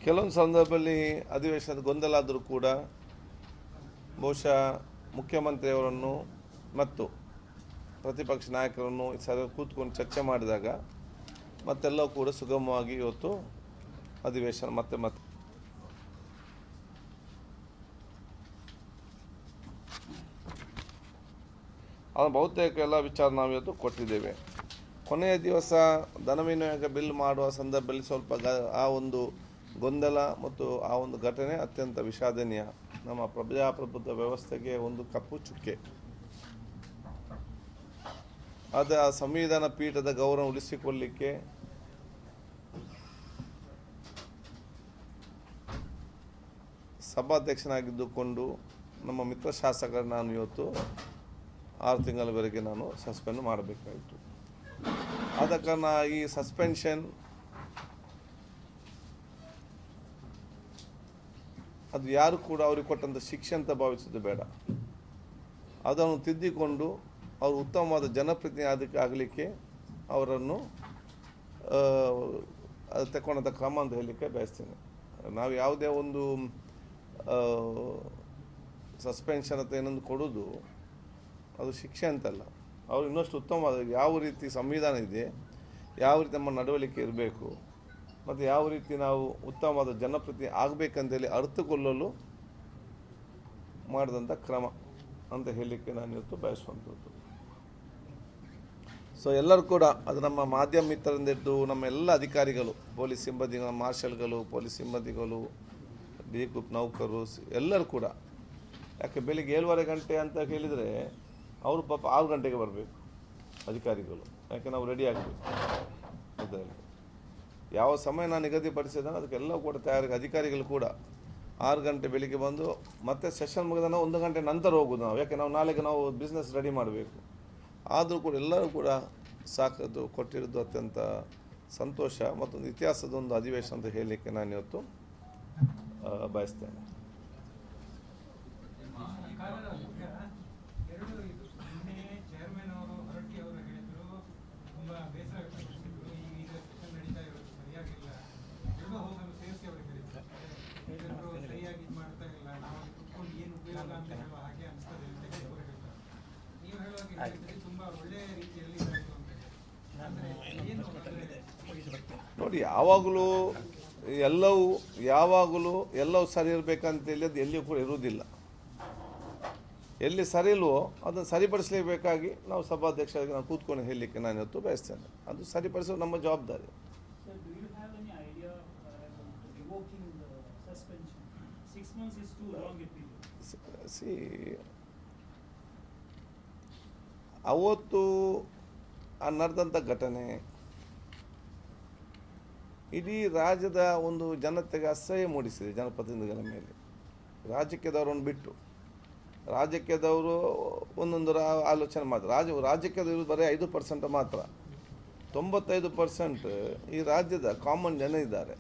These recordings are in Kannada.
ಕೆಲವೊಂದು ಸಂದರ್ಭದಲ್ಲಿ ಅಧಿವೇಶನದ ಗೊಂದಲ ಆದರೂ ಕೂಡ ಬಹುಶಃ ಮುಖ್ಯಮಂತ್ರಿಯವರನ್ನು ಮತ್ತು ಪ್ರತಿಪಕ್ಷ ನಾಯಕರನ್ನು ಕೂತ್ಕೊಂಡು ಚರ್ಚೆ ಮಾಡಿದಾಗ ಮತ್ತೆಲ್ಲವೂ ಕೂಡ ಸುಗಮವಾಗಿ ಇವತ್ತು ಅಧಿವೇಶನ ಮತ್ತೆ ಬಹುತೇಕ ಎಲ್ಲ ವಿಚಾರ ನಾವು ಇವತ್ತು ಕೊಟ್ಟಿದ್ದೇವೆ. ಕೊನೆಯ ದಿವಸ ಧನವಿನಿಯೋಗ ಬಿಲ್ ಮಾಡುವ ಸಂದರ್ಭದಲ್ಲಿ ಸ್ವಲ್ಪ ಆ ಒಂದು ಗೊಂದಲ ಮತ್ತು ಆ ಒಂದು ಘಟನೆ ಅತ್ಯಂತ ವಿಷಾದನೀಯ. ನಮ್ಮ ಪ್ರಜಾಪ್ರಭುತ್ವ ವ್ಯವಸ್ಥೆಗೆ ಒಂದು ಕಪ್ಪು ಚುಕ್ಕೆ. ಅದು ಆ ಸಂವಿಧಾನ ಪೀಠದ ಗೌರವ ಉಳಿಸಿಕೊಳ್ಳಲಿಕ್ಕೆ ಸಭಾಧ್ಯಕ್ಷನಾಗಿದ್ದುಕೊಂಡು ನಮ್ಮ ಮಿತ್ರ ಶಾಸಕರ ನಾನು ಇವತ್ತು 6 ತಿಂಗಳವರೆಗೆ ನಾನು ಸಸ್ಪೆಂಡ್ ಮಾಡಬೇಕಾಯಿತು. ಆದ ಕಾರಣ ಈ ಸಸ್ಪೆನ್ಷನ್ ಅದು ಯಾರು ಕೂಡ ಅವ್ರಿಗೆ ಕೊಟ್ಟಂಥ ಶಿಕ್ಷೆ ಅಂತ ಭಾವಿಸೋದು ಬೇಡ. ಅದನ್ನು ತಿದ್ದಿಕೊಂಡು ಅವರು ಉತ್ತಮವಾದ ಜನಪ್ರತಿನಿಧಿ ಆಗಲಿಕ್ಕೆ ಅವರನ್ನು ತಗೊಂಡಂಥ ಕ್ರಮ ಅಂತ ಹೇಳಲಿಕ್ಕೆ ಬಯಸ್ತೇನೆ. ನಾವು ಯಾವುದೇ ಒಂದು ಸಸ್ಪೆನ್ಷನ್ ಅಂತ ಏನೊಂದು ಕೊಡೋದು ಅದು ಶಿಕ್ಷೆ ಅಂತಲ್ಲ. ಅವರು ಇನ್ನಷ್ಟು ಉತ್ತಮವಾದ ಯಾವ ರೀತಿ ಸಂವಿಧಾನ ಇದೆ, ಯಾವ ರೀತಿ ನಮ್ಮ ನಡವಳಿಕೆ ಇರಬೇಕು ಮತ್ತು ಯಾವ ರೀತಿ ನಾವು ಉತ್ತಮವಾದ ಜನಪ್ರತಿನಿಧಿ ಆಗಬೇಕಂತೇಳಿ ಅರ್ಥಕೊಳ್ಳಲು ಮಾಡಿದಂಥ ಕ್ರಮ ಅಂತ ಹೇಳಲಿಕ್ಕೆ ನಾನು ಇವತ್ತು ಬಯಸುವಂಥದ್ದು. ಸೊ ಎಲ್ಲರೂ ಕೂಡ ಅದು ನಮ್ಮ ಮಾಧ್ಯಮ ಮಿತ್ರರಿಂದ ಹಿಡಿದು ನಮ್ಮ ಎಲ್ಲ ಅಧಿಕಾರಿಗಳು, ಪೊಲೀಸ್ ಸಿಬ್ಬಂದಿಗಳು, ಮಾರ್ಷಲ್ಗಳು, ಪೊಲೀಸ್ ಸಿಬ್ಬಂದಿಗಳು, ಡಿ ಗ್ರೂಪ್ ನೌಕರರು ಎಲ್ಲರೂ ಕೂಡ. ಯಾಕೆ ಬೆಳಿಗ್ಗೆ 7:30 ಗಂಟೆ ಅಂತ ಹೇಳಿದರೆ ಅವರು ಪಾಪ 6 ಗಂಟೆಗೆ ಬರಬೇಕು ಅಧಿಕಾರಿಗಳು. ಯಾಕೆ ನಾವು ರೆಡಿ ಆಗಬೇಕು. ಅದರಲ್ಲಿ ಯಾವ ಸಮಯ ನಾನು ನಿಗದಿಪಡಿಸಿದ ಅದಕ್ಕೆಲ್ಲ ಕೂಡ ತಯಾರಿ. ಅಧಿಕಾರಿಗಳು ಕೂಡ 6 ಗಂಟೆ ಬೆಳಿಗ್ಗೆ ಬಂದು ಮತ್ತೆ ಸೆಷನ್ ಮುಗಿದ 1 ಗಂಟೆ ನಂತರ ಹೋಗೋದು ನಾವು. ಯಾಕೆ ನಾವು ನಾಳೆಗೆ ನಾವು ಬಿಸ್ನೆಸ್ ರೆಡಿ ಮಾಡಬೇಕು. ಆದರೂ ಕೂಡ ಎಲ್ಲರೂ ಕೂಡ ಸಾಕದು ಕೊಟ್ಟಿರೋದು ಅತ್ಯಂತ ಸಂತೋಷ ಮತ್ತೊಂದು ಇತಿಹಾಸದ ಒಂದು ಅಧಿವೇಶನ ಅಂತ ಹೇಳಲಿಕ್ಕೆ ನಾನು ಇವತ್ತು ಬಯಸ್ತೇನೆ. ನೋಡಿ, ಎಲ್ಲವೂ ಸರಿ ಇರಬೇಕಂತೇಳಿ ಅದು ಎಲ್ಲಿಯೂ ಕೂಡ ಇರುವುದಿಲ್ಲ. ಎಲ್ಲಿ ಸರಿ ಇಲ್ವೋ ಅದನ್ನು ಸರಿಪಡಿಸಲೇಬೇಕಾಗಿ ನಾವು ಸಭಾಧ್ಯಕ್ಷರಾಗಿ ನಾವು ಕೂತ್ಕೊಂಡು ಹೇಳಲಿಕ್ಕೆ ನಾನು ಇವತ್ತು ಬಯಸ್ತೇನೆ. ಅದು ಸರಿಪಡಿಸೋದು ನಮ್ಮ ಜವಾಬ್ದಾರಿ. ಅವತ್ತು ನಡೆದಂಥ ಘಟನೆ ಇಡೀ ರಾಜ್ಯದ ಒಂದು ಜನತೆಗೆ ಅಸಹ್ಯ ಮೂಡಿಸಿದೆ. ಜನಪ್ರತಿನಿಧಿಗಳ ಮೇಲೆ ರಾಜಕೀಯದವರನ್ನು ಬಿಟ್ಟು ರಾಜಕೀಯದವರು ಒಂದೊಂದು ಆಲೋಚನೆ ಮಾಡ್ತಾರೆ. ರಾಜಕೀಯದವರು ಬರೀ 5% ಮಾತ್ರ. 95% ಈ ರಾಜ್ಯದ ಕಾಮನ್ ಜನ ಇದ್ದಾರೆ.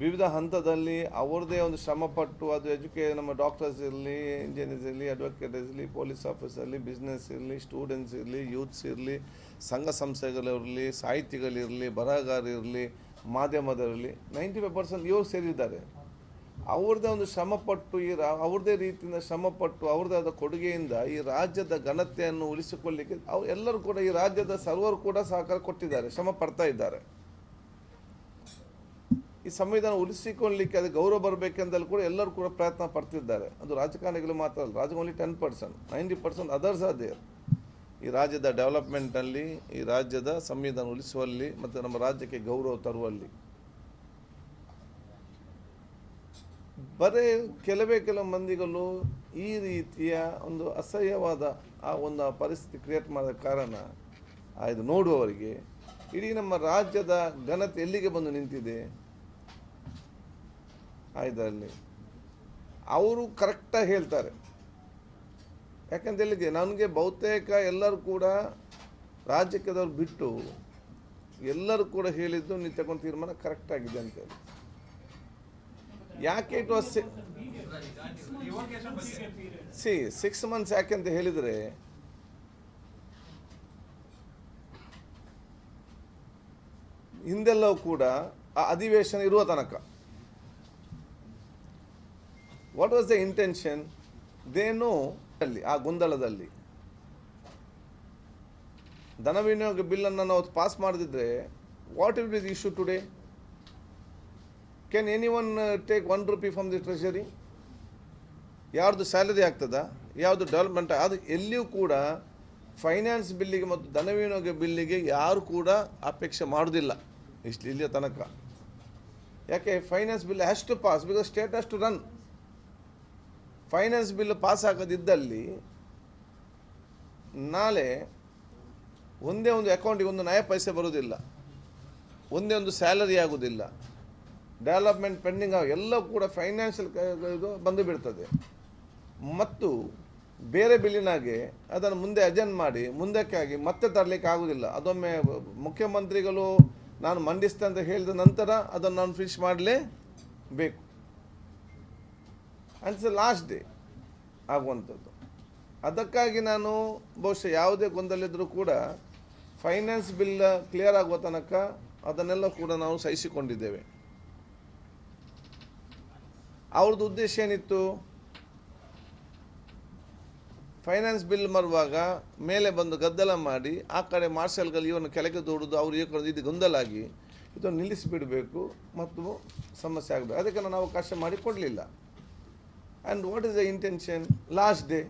ವಿವಿಧ ಹಂತದಲ್ಲಿ ಅವ್ರದ್ದೇ ಒಂದು ಶ್ರಮಪಟ್ಟು ಅದು ನಮ್ಮ ಡಾಕ್ಟರ್ಸ್ ಇರಲಿ, ಇಂಜಿನಿಯರ್ಸ್ ಇರಲಿ, ಅಡ್ವೊಕೇಟ್ಸ್ ಇರಲಿ, ಪೊಲೀಸ್ ಆಫೀಸರ್ ಇರಲಿ, ಬಿಸ್ನೆಸ್ ಇರಲಿ, ಸ್ಟೂಡೆಂಟ್ಸ್ ಇರಲಿ, ಯೂತ್ಸ್ ಇರಲಿ, ಸಂಘ ಸಂಸ್ಥೆಗಳಿರಲಿ, ಸಾಹಿತಿಗಳಿರಲಿ, ಬರಹಗಾರರಿರಲಿ, ಮಾಧ್ಯಮದಲ್ಲಿರಲಿ 95% ಇವರು ಸೇರಿದ್ದಾರೆ. ಅವ್ರದ್ದೇ ಒಂದು ಶ್ರಮಪಟ್ಟು ಅವ್ರದ್ದೇ ರೀತಿಯಿಂದ ಶ್ರಮಪಟ್ಟು ಅವ್ರದ್ದೇ ಆದ ಕೊಡುಗೆಯಿಂದ ಈ ರಾಜ್ಯದ ಘನತೆಯನ್ನು ಉಳಿಸಿಕೊಳ್ಳಲಿಕ್ಕೆ ಎಲ್ಲರೂ ಕೂಡ ಈ ರಾಜ್ಯದ ಸರ್ವರು ಕೂಡ ಸಹಕಾರ ಕೊಟ್ಟಿದ್ದಾರೆ, ಶ್ರಮ ಪಡ್ತಾ ಇದ್ದಾರೆ. ಈ ಸಂವಿಧಾನ ಉಳಿಸಿಕೊಳ್ಳಲಿಕ್ಕೆ ಅದು ಗೌರವ ಬರಬೇಕೆಂದಲ್ಲಿ ಕೂಡ ಎಲ್ಲರೂ ಕೂಡ ಪ್ರಯತ್ನ ಪಡ್ತಿದ್ದಾರೆ. ಅದು ರಾಜಕಾರಣಿಗಳು ಮಾತ್ರ ಅಲ್ಲ, ರಾಜಕಾರಣಿ 10%, 90% ಅದರ್ಸ್ ಅದೇ ಈ ರಾಜ್ಯದ ಡೆವಲಪ್ಮೆಂಟಲ್ಲಿ, ಈ ರಾಜ್ಯದ ಸಂವಿಧಾನ ಉಳಿಸುವಲ್ಲಿ ಮತ್ತು ನಮ್ಮ ರಾಜ್ಯಕ್ಕೆ ಗೌರವ ತರುವಲ್ಲಿ. ಬರೀ ಕೆಲವು ಮಂದಿಗಳು ಈ ರೀತಿಯ ಒಂದು ಅಸಹ್ಯವಾದ ಆ ಒಂದು ಪರಿಸ್ಥಿತಿ ಕ್ರಿಯೇಟ್ ಮಾಡಿದ ಕಾರಣ ಇದು ನೋಡುವವರಿಗೆ ಇಡೀ ನಮ್ಮ ರಾಜ್ಯದ ಘನತೆ ಎಲ್ಲಿಗೆ ಬಂದು ನಿಂತಿದೆ. ಇದರಲ್ಲಿ ಅವರು ಕರೆಕ್ಟಾಗಿ ಹೇಳ್ತಾರೆ. ಯಾಕಂತ ಹೇಳಿದೆ, ನನಗೆ ಬಹುತೇಕ ಎಲ್ಲರೂ ಕೂಡ ರಾಜಕೀಯದವ್ರು ಬಿಟ್ಟು ಎಲ್ಲರೂ ಕೂಡ ಹೇಳಿದ್ದು ನೀವು ತಗೊಂಡು ತೀರ್ಮಾನ ಕರೆಕ್ಟಾಗಿದೆ ಅಂತೇಳಿ. ಯಾಕೆ ಇಟ್ ವಾಸ್ 6 ಮಂತ್ಸ್ ಯಾಕೆ ಅಂತ ಹೇಳಿದರೆ, ಹಿಂದೆಲ್ಲವೂ ಕೂಡ ಆ ಅಧಿವೇಶನ ಇರುವ ತನಕ ವಾಟ್ ವಾಸ್ ದ ಇಂಟೆನ್ಷನ್ ದೇನು ಅಲ್ಲಿ ಆ ಗೊಂದಲದಲ್ಲಿ ಧನ ವಿನಿಯೋಗ ಬಿಲ್ಲನ್ನು ನಾವು ಪಾಸ್ ಮಾಡದಿದ್ದರೆ what will be the issue today? Can any one take 1 rupee from the treasury? ಯಾರ್ದು ಸ್ಯಾಲರಿ ಆಗ್ತದಾ? ಯಾವುದು ಡೆವಲಪ್ಮೆಂಟ್? ಅದು ಎಲ್ಲಿಯೂ ಕೂಡ ಫೈನಾನ್ಸ್ ಬಿಲ್ಲಿಗೆ ಮತ್ತು ಧನ ವಿನಿಯೋಗ ಬಿಲ್ಲಿಗೆ ಯಾರು ಕೂಡ ಅಪೇಕ್ಷೆ ಮಾಡೋದಿಲ್ಲ ಇಲ್ಲಿಯ ತನಕ. ಯಾಕೆ? Finance bill has to pass because state has to run. Finance bill pass ಆಗದಿದ್ದಲ್ಲಿ ನಾಳೆ ಒಂದೇ ಒಂದು ಅಕೌಂಟಿಗೆ ಒಂದು ನಯ ಪೈಸೆ ಬರೋದಿಲ್ಲ, ಒಂದೇ ಒಂದು ಸ್ಯಾಲರಿ ಆಗೋದಿಲ್ಲ, ಡೆವಲಪ್ಮೆಂಟ್ ಪೆಂಡಿಂಗ್ ಎಲ್ಲ ಕೂಡ ಫೈನಾನ್ಷಿಯಲ್ ಇದು ಬಂದು ಬಿಡ್ತದೆ. ಮತ್ತು ಬೇರೆ ಬಿಲ್ಲಿನಾಗೆ ಅದನ್ನು ಮುಂದೆ ಅಜೆಂಡ್ ಮಾಡಿ ಮುಂದಕ್ಕಾಗಿ ಮತ್ತೆ ತರಲಿಕ್ಕೆ ಆಗೋದಿಲ್ಲ. ಅದೊಮ್ಮೆ ಮುಖ್ಯಮಂತ್ರಿಗಳು ನಾನು ಮಂಡಿಸ್ತೇನೆ ಅಂತ ಹೇಳಿದ ನಂತರ ಅದನ್ನು ನಾನು ಫಿನಿಶ್ ಮಾಡಲೇಬೇಕು. ಅಂಡ್ ಲಾಸ್ಟ್ ಡೇ ಆಗುವಂಥದ್ದು. ಅದಕ್ಕಾಗಿ ನಾನು ಬಹುಶಃ ಯಾವುದೇ ಗೊಂದಲ ಇದ್ದರೂ ಕೂಡ ಫೈನಾನ್ಸ್ ಬಿಲ್ ಕ್ಲಿಯರ್ ಆಗುವ ತನಕ ಅದನ್ನೆಲ್ಲ ಕೂಡ ನಾವು ಸಹಿಸಿಕೊಂಡಿದ್ದೇವೆ. ಅವ್ರದ್ದು ಉದ್ದೇಶ ಏನಿತ್ತು? ಫೈನಾನ್ಸ್ ಬಿಲ್ ಬರುವಾಗ ಮೇಲೆ ಬಂದು ಗದ್ದಲ ಮಾಡಿ ಆ ಕಡೆ ಮಾರ್ಷಲ್ಗಳು ಇವನು ಕೆಳಗೆ ದೂಡುದು, ಅವ್ರು ಈ ಕಡೆ ಇದು ಗೊಂದಲಾಗಿ ಇದನ್ನು ನಿಲ್ಲಿಸಿಬಿಡಬೇಕು ಮತ್ತು ಸಮಸ್ಯೆ ಆಗಬೇಕು. ಅದಕ್ಕೆ ನಾನು ಅವಕಾಶ ಮಾಡಿ ಕೊಡಲಿಲ್ಲ. And what is the intention? Last day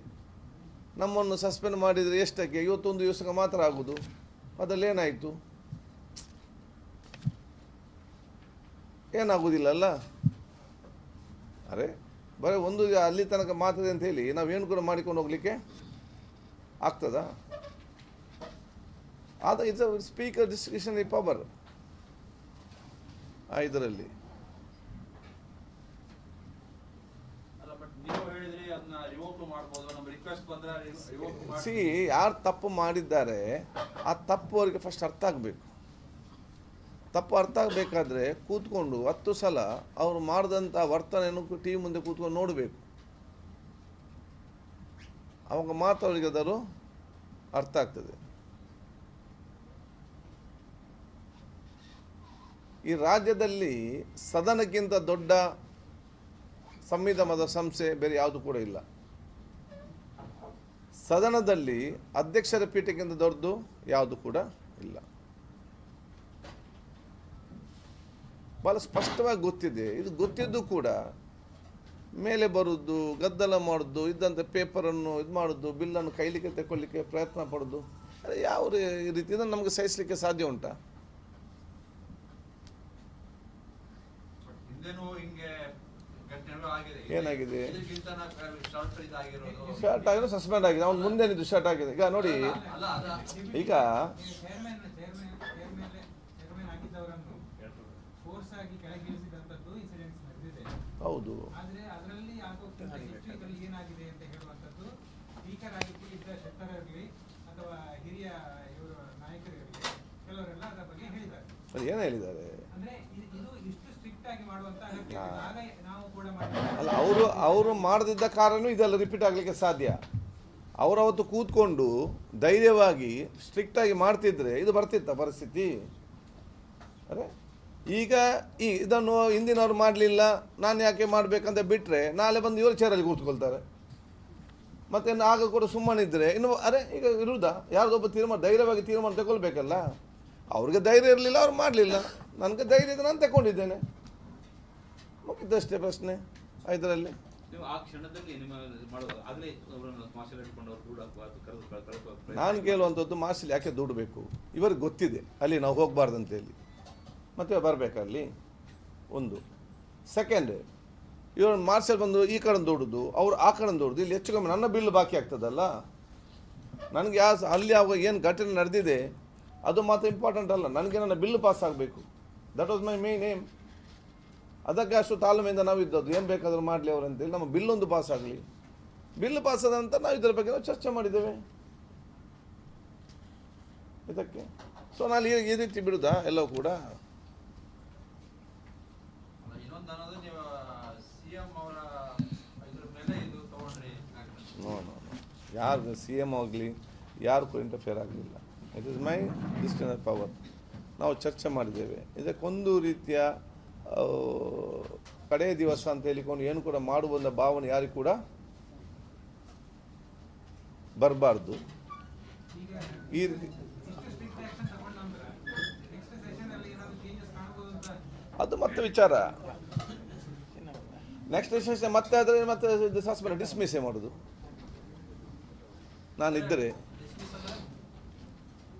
ನಮ್ಮನ್ನು ಸಸ್ಪೆಂಡ್ ಮಾಡಿದರೆ ಎಷ್ಟಕ್ಕೆ? ಇವತ್ತೊಂದು ದಿವಸಕ್ಕೆ ಮಾತ್ರ ಆಗೋದು. ಅದರಲ್ಲೇನಾಯಿತು? ಏನಾಗೋದಿಲ್ಲಲ್ಲ. ಅರೆ ಬರೀ ಒಂದು ಅಲ್ಲಿ ತನಕ ಮಾತದೆ ಅಂತ ಹೇಳಿ ನಾವೇನು ಕೂಡ ಮಾಡಿಕೊಂಡು ಹೋಗ್ಲಿಕ್ಕೆ ಆಗ್ತದಾ? ಅದು it's a speaker discretionary power ಇದರಲ್ಲಿ. ಸಿ ಯಾರು ತಪ್ಪು ಮಾಡಿದ್ದಾರೆ ಆ ತಪ್ಪು ಅವರಿಗೆ ಫಸ್ಟ್ ಅರ್ಥ ಆಗಬೇಕು. ತಪ್ಪು ಅರ್ಥ ಆಗಬೇಕಾದ್ರೆ ಕೂತ್ಕೊಂಡು 10 ಸಲ ಅವರು ಮಾಡಿದಂಥ ವರ್ತನೆಯನ್ನು ಟಿ ವಿ ಮುಂದೆ ಕೂತ್ಕೊಂಡು ನೋಡಬೇಕು. ಅವಾಗ ಮಾತ್ರ ಅವರಿಗೆ ಅದರ ಅರ್ಥ ಆಗ್ತದೆ. ಈ ರಾಜ್ಯದಲ್ಲಿ ಸದನಕ್ಕಿಂತ ದೊಡ್ಡ ಸಂವಿಧಾನದ ಸಂಸ್ಥೆ ಬೇರೆ ಯಾವುದು ಕೂಡ ಇಲ್ಲ. ಸದನದಲ್ಲಿ ಅಧ್ಯಕ್ಷರ ಪೀಠಕ್ಕಿಂತ ದೊಡ್ಡದು ಯಾವುದು ಕೂಡ ಇಲ್ಲ. ಭಾಳ ಸ್ಪಷ್ಟವಾಗಿ ಗೊತ್ತಿದೆ. ಇದು ಗೊತ್ತಿದ್ದು ಕೂಡ ಮೇಲೆ ಬರೋದು, ಗದ್ದಲ ಮಾಡೋದು, ಇದ್ದಂಥ ಪೇಪರನ್ನು ಇದು ಮಾಡೋದು, ಬಿಲ್ಲನ್ನು ಕೈಲಿಕ್ಕೆ ತಗೊಳ್ಳಿಕ್ಕೆ ಪ್ರಯತ್ನ ಪಡೋದು, ಅದು ಯಾವ ರೀತಿ ಇದನ್ನು ನಮಗೆ ಸಹಿಸಲಿಕ್ಕೆ ಸಾಧ್ಯ ಉಂಟಾ? ಏನಾಗಿದೆ? ಶರ್ಟ್ ಆಗಿರೋ ಸಸ್ಪೆಂಡ್ ಆಗಿದೆ. ಅವ್ನು ಮುಂದೇನಿದ್ದು ಶರ್ಟ್ ಆಗಿದೆ. ಈಗ ನೋಡಿ, ಈಗ ಹೌದು ಅದು ಏನು ಹೇಳಿದ್ದಾರೆ? ಅಲ್ಲ, ಅವರು ಮಾಡದಿದ್ದ ಕಾರಣ ಇದೆಲ್ಲ ರಿಪೀಟ್ ಆಗಲಿಕ್ಕೆ ಸಾಧ್ಯ. ಅವರವತ್ತು ಕೂತ್ಕೊಂಡು ಧೈರ್ಯವಾಗಿ ಸ್ಟ್ರಿಕ್ಟಾಗಿ ಮಾಡ್ತಿದ್ರೆ ಇದು ಬರ್ತಿತ್ತ ಪರಿಸ್ಥಿತಿ? ಅರೆ ಈಗ ಇದನ್ನು ಹಿಂದಿನವ್ರು ಮಾಡಲಿಲ್ಲ, ನಾನು ಯಾಕೆ ಮಾಡಬೇಕಂತ ಬಿಟ್ಟರೆ ನಾಳೆ ಬಂದು ಇವರು ಚೇರಲ್ಲಿ ಕೂತ್ಕೊಳ್ತಾರೆ. ಮತ್ತು ಆಗ ಕೂಡ ಸುಮ್ಮನಿದ್ರೆ ಇನ್ನು ಅರೆ ಈಗ ಇರುವುದಾ? ಯಾವುದೊಬ್ಬ ಧೈರ್ಯವಾಗಿ ತೀರ್ಮಾನ ತಗೊಳ್ಬೇಕಲ್ಲ. ಅವ್ರಿಗೆ ಧೈರ್ಯ ಇರಲಿಲ್ಲ, ಅವ್ರು ಮಾಡಲಿಲ್ಲ. ನನಗೆ ಧೈರ್ಯ ಇದೆ, ನಾನು ತಗೊಂಡಿದ್ದೇನೆ, ಮುಗಿದಷ್ಟೇ ಪ್ರಶ್ನೆ. ಇದರಲ್ಲಿ ನಾನು ಕೇಳುವಂಥದ್ದು ಮಾರ್ಷಲ್ ಯಾಕೆ ದುಡ್ಬೇಕು? ಇವರಿಗೆ ಗೊತ್ತಿದೆ ಅಲ್ಲಿ ನಾವು ಹೋಗಬಾರ್ದಂತೇಳಿ, ಮತ್ತೆ ಬರಬೇಕಲ್ಲಿ ಒಂದು. ಸೆಕೆಂಡ್, ಇವರು ಮಾರ್ಷಲ್ ಬಂದು ಈ ಕಡೆ ದೊಡ್ಡದು, ಅವ್ರು ಆ ಕಡೆ ದೊಡ್ಡದು, ಇಲ್ಲಿ ಹೆಚ್ಚು ಕಮ್ಮಿ ನನ್ನ ಬಿಲ್ ಬಾಕಿ ಆಗ್ತದಲ್ಲ. ನನಗೆ ಅಲ್ಲಿ ಆವಾಗ ಏನು ಘಟನೆ ನಡೆದಿದೆ ಅದು ಮಾತ್ರ ಇಂಪಾರ್ಟೆಂಟ್ ಅಲ್ಲ, ನನಗೆ ನನ್ನ ಬಿಲ್ ಪಾಸ್ ಆಗಬೇಕು. That was my main aim. ಅದಕ್ಕೆ ಅಷ್ಟು ತಾಳ್ಮೆಯಿಂದ ನಾವು ಇದ್ದದ್ದು, ಏನು ಬೇಕಾದರೂ ಮಾಡಲಿ ಅವರು ಅಂತೇಳಿ. ನಮ್ಮ ಬಿಲ್ಲೊಂದು ಪಾಸ್ ಆಗಲಿ. ಬಿಲ್ ಪಾಸ್ ಆದ ನಂತರ ನಾವು ಇದರ ಬಗ್ಗೆ ನಾವು ಚರ್ಚೆ ಮಾಡಿದ್ದೇವೆ ಇದಕ್ಕೆ. ಸೊ ನಾನು ಈ ರೀತಿ ಬಿಡುದಾ ಎಲ್ಲವೂ ಕೂಡ? ಯಾರು ಸಿ ಎಮ್ ಆಗಲಿ ಯಾರು ಕೂಡ ಇಂಟರ್ಫಿಯರ್ ಆಗಲಿಲ್ಲ. It is my discretionary power. ನಾವು ಚರ್ಚೆ ಮಾಡಿದ್ದೇವೆ. ಇದಕ್ಕೊಂದು ರೀತಿಯ ಕಡೇ ದಿವಸ ಅಂತ ಹೇಳಿಕೊಂಡು ಏನು ಕೂಡ ಮಾಡುವಂಥ ಭಾವನೆ ಯಾರಿಗೂ ಕೂಡ ಬರಬಾರ್ದು. ಈ ಅದು ಮತ್ತೆ ವಿಚಾರ. ನೆಕ್ಸ್ಟ್ ಸೆಷನ್ ಮತ್ತೆ ಆದರೆ ಮತ್ತೆ ಸಸ್ಪೆಂಡ್ ಡಿಸ್ಮಿಸ್ಸೇ ಮಾಡೋದು ನಾನಿದ್ದರೆ.